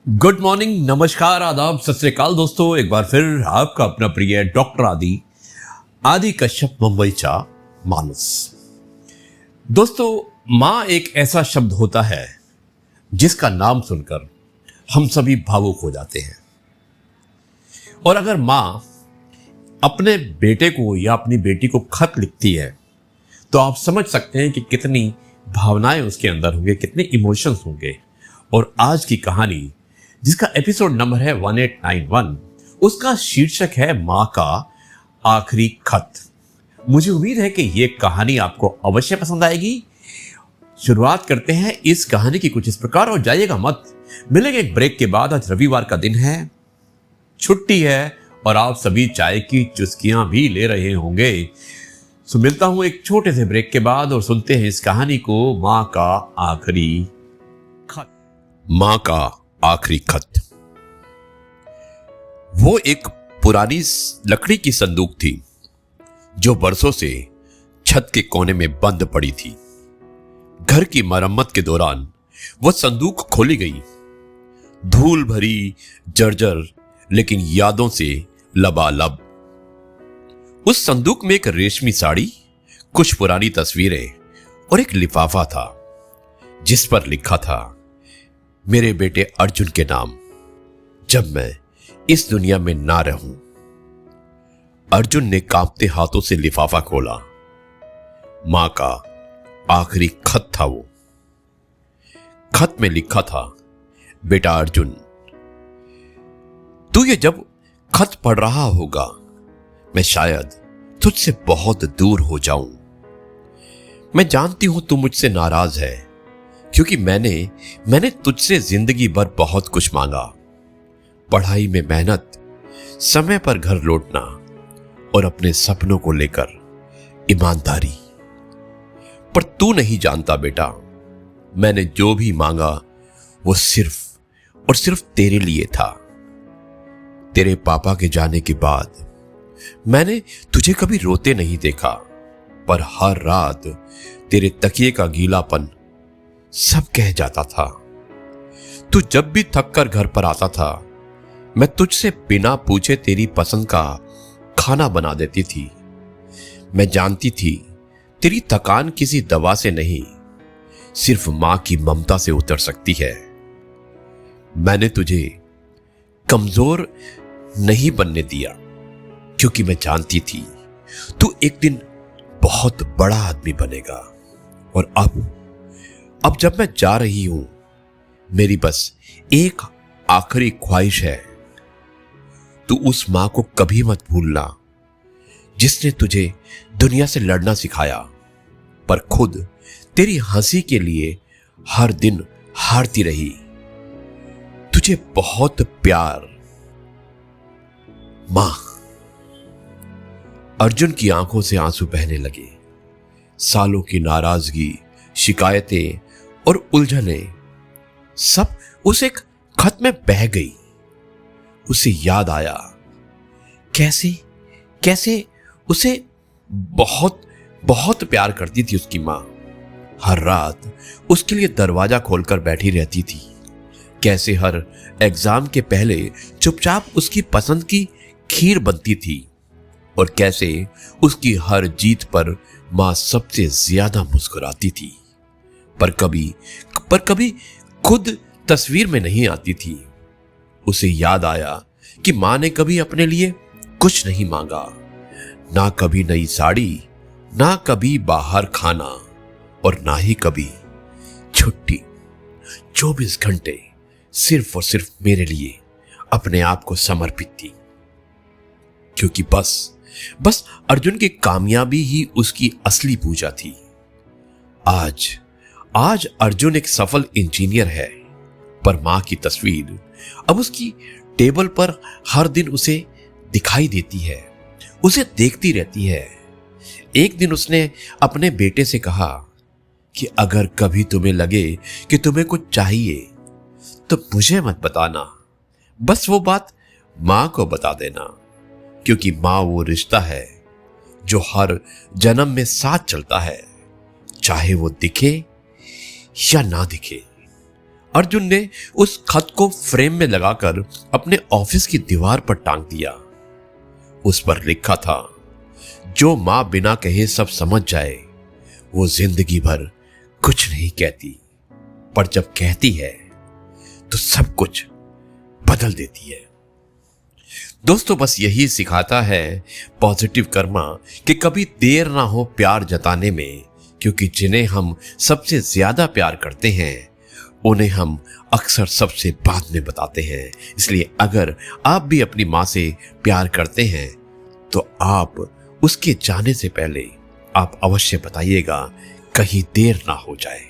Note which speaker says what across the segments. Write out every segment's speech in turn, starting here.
Speaker 1: Good morning, नमस्कार, आदाब, सत श्री अकाल दोस्तों। एक बार फिर आपका अपना प्रिय डॉक्टर आदि कश्यप मुंबईचा माणूस। दोस्तों, मां एक ऐसा शब्द होता है जिसका नाम सुनकर हम सभी भावुक हो जाते हैं। और अगर मां अपने बेटे को या अपनी बेटी को खत लिखती है तो आप समझ सकते हैं कि कितनी भावनाएं उसके अंदर होंगे, कितने इमोशंस होंगे। और आज की कहानी जिसका एपिसोड नंबर है 1891, उसका शीर्षक है मां का आखिरी खत। मुझे उम्मीद है कि यह कहानी आपको अवश्य पसंद आएगी। शुरुआत करते हैं इस कहानी की कुछ इस प्रकार, और जाइएगा मत। मिलेंगे एक ब्रेक के बाद। आज रविवार का दिन है, छुट्टी है और आप सभी चाय की चुस्कियां भी ले रहे होंगे। सो मिलता हूं एक छोटे से ब्रेक के बाद और सुनते हैं इस कहानी को, मां का आखिरी खत। मां का आखिरी खत। वो एक पुरानी लकड़ी की संदूक थी जो बरसों से छत के कोने में बंद पड़ी थी। घर की मरम्मत के दौरान वो संदूक खोली गई, धूल भरी, जर्जर, लेकिन यादों से लबालब। उस संदूक में एक रेशमी साड़ी, कुछ पुरानी तस्वीरें और एक लिफाफा था जिस पर लिखा था, मेरे बेटे अर्जुन के नाम, जब मैं इस दुनिया में ना रहूं। अर्जुन ने कांपते हाथों से लिफाफा खोला। मां का आखिरी खत था वो। खत में लिखा था, बेटा अर्जुन, तू ये जब खत पढ़ रहा होगा, मैं शायद तुझसे बहुत दूर हो जाऊं। मैं जानती हूं तू मुझसे नाराज है, क्योंकि मैंने तुझसे जिंदगी भर बहुत कुछ मांगा। पढ़ाई में मेहनत, समय पर घर लौटना और अपने सपनों को लेकर ईमानदारी। पर तू नहीं जानता बेटा, मैंने जो भी मांगा वो सिर्फ और सिर्फ तेरे लिए था। तेरे पापा के जाने के बाद मैंने तुझे कभी रोते नहीं देखा, पर हर रात तेरे तकिए का गीलापन सब कह जाता था। तू जब भी थक कर घर पर आता था, मैं तुझसे बिना पूछे तेरी पसंद का खाना बना देती थी। मैं जानती थी तेरी थकान किसी दवा से नहीं, सिर्फ मां की ममता से उतर सकती है। मैंने तुझे कमजोर नहीं बनने दिया, क्योंकि मैं जानती थी तू एक दिन बहुत बड़ा आदमी बनेगा। और अब जब मैं जा रही हूं, मेरी बस एक आखिरी ख्वाहिश है, तू उस मां को कभी मत भूलना जिसने तुझे दुनिया से लड़ना सिखाया, पर खुद तेरी हंसी के लिए हर दिन हारती रही। तुझे बहुत प्यार, मां। अर्जुन की आंखों से आंसू बहने लगे। सालों की नाराजगी, शिकायतें और उलझनें सब उस एक खत में बह गई। उसे याद आया कैसे उसे बहुत बहुत प्यार करती थी उसकी मां। हर रात उसके लिए दरवाजा खोलकर बैठी रहती थी। कैसे हर एग्जाम के पहले चुपचाप उसकी पसंद की खीर बनती थी, और कैसे उसकी हर जीत पर मां सबसे ज्यादा मुस्कुराती थी। पर कभी खुद तस्वीर में नहीं आती थी। उसे याद आया कि मां ने कभी अपने लिए कुछ नहीं मांगा, ना कभी नई साड़ी, ना कभी बाहर खाना, और ना ही कभी छुट्टी। 24 घंटे सिर्फ और सिर्फ मेरे लिए अपने आप को समर्पित थी, क्योंकि बस अर्जुन की कामयाबी ही उसकी असली पूजा थी। आज अर्जुन एक सफल इंजीनियर है, पर मां की तस्वीर अब उसकी टेबल पर हर दिन उसे दिखाई देती है, उसे देखती रहती है। एक दिन उसने अपने बेटे से कहा कि अगर कभी तुम्हें लगे कि तुम्हें कुछ चाहिए तो मुझे मत बताना, बस वो बात मां को बता देना, क्योंकि मां वो रिश्ता है जो हर जन्म में साथ चलता है, चाहे वो दिखे या ना दिखे। अर्जुन ने उस खत को फ्रेम में लगाकर अपने ऑफिस की दीवार पर टांग दिया। उस पर लिखा था, जो मां बिना कहे सब समझ जाए वो जिंदगी भर कुछ नहीं कहती, पर जब कहती है तो सब कुछ बदल देती है। दोस्तों, बस यही सिखाता है पॉजिटिव कर्मा कि कभी देर ना हो प्यार जताने में, क्योंकि जिन्हें हम सबसे ज्यादा प्यार करते हैं उन्हें हम अक्सर सबसे बाद में बताते हैं। इसलिए अगर आप भी अपनी मां से प्यार करते हैं तो आप उसके जाने से पहले आप अवश्य बताइएगा, कहीं देर ना हो जाए।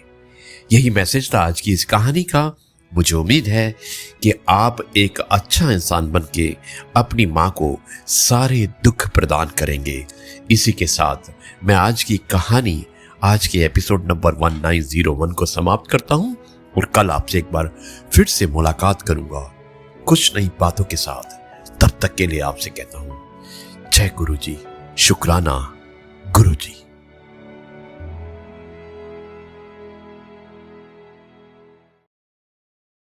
Speaker 1: यही मैसेज था आज की इस कहानी का। मुझे उम्मीद है कि आप एक अच्छा इंसान बन के अपनी मां को सारे दुख प्रदान करेंगे। इसी के साथ मैं आज की कहानी, आज के एपिसोड नंबर 1901 को समाप्त करता हूं और कल आपसे एक बार फिर से मुलाकात करूंगा कुछ नई बातों के साथ। तब तक के लिए आपसे कहता हूं, जय गुरु जी, शुक्राना गुरु जी।